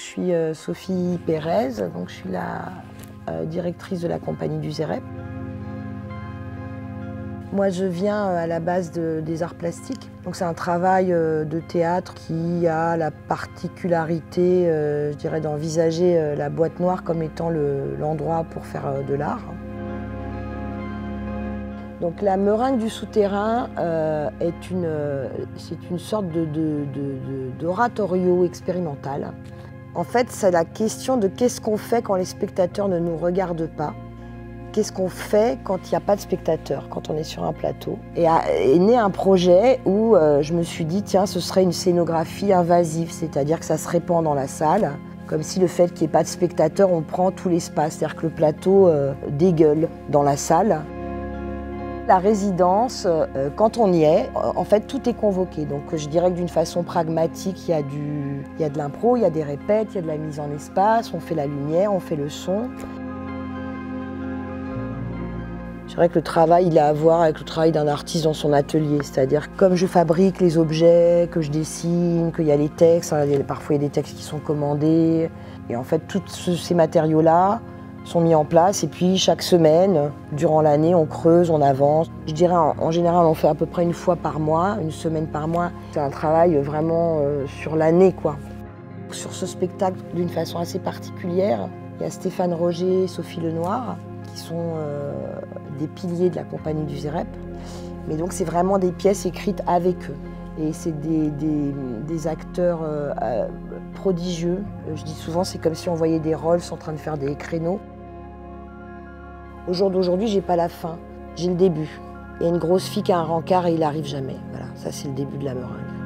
Je suis Sophie Pérez, donc je suis la directrice de la compagnie du Zérep. Moi, je viens à la base des arts plastiques. Donc c'est un travail de théâtre qui a la particularité, je dirais, d'envisager la boîte noire comme étant l'endroit pour faire de l'art. Donc la meringue du souterrain c'est une sorte d'oratorio expérimental. En fait, c'est la question de qu'est-ce qu'on fait quand les spectateurs ne nous regardent pas. Qu'est-ce qu'on fait quand il n'y a pas de spectateurs, quand on est sur un plateau. Et est né un projet où je me suis dit, tiens, ce serait une scénographie invasive, c'est-à-dire que ça se répand dans la salle, comme si le fait qu'il n'y ait pas de spectateurs, on prend tout l'espace, c'est-à-dire que le plateau dégueule dans la salle. La résidence, quand on y est, en fait, tout est convoqué. Donc je dirais que d'une façon pragmatique, il y a de l'impro, il y a des répètes, il y a de la mise en espace, on fait la lumière, on fait le son. Je dirais que le travail, il a à voir avec le travail d'un artiste dans son atelier. C'est-à-dire, comme je fabrique les objets, que je dessine, qu'il y a les textes, parfois il y a des textes qui sont commandés. Et en fait, tous ces matériaux-là sont mis en place. Et puis, chaque semaine, durant l'année, on creuse, on avance. Je dirais, en général, on fait à peu près une fois par mois, une semaine par mois. C'est un travail vraiment sur l'année, quoi. Sur ce spectacle, d'une façon assez particulière, il y a Stéphane Roger et Sophie Lenoir, qui sont des piliers de la compagnie du Zérep. Mais donc c'est vraiment des pièces écrites avec eux. Et c'est des acteurs prodigieux. Je dis souvent, c'est comme si on voyait des Rolls en train de faire des créneaux. Au jour d'aujourd'hui, j'ai pas la fin, j'ai le début. Il y a une grosse fille qui a un rencard et il n'arrive jamais. Voilà, ça c'est le début de la meringue.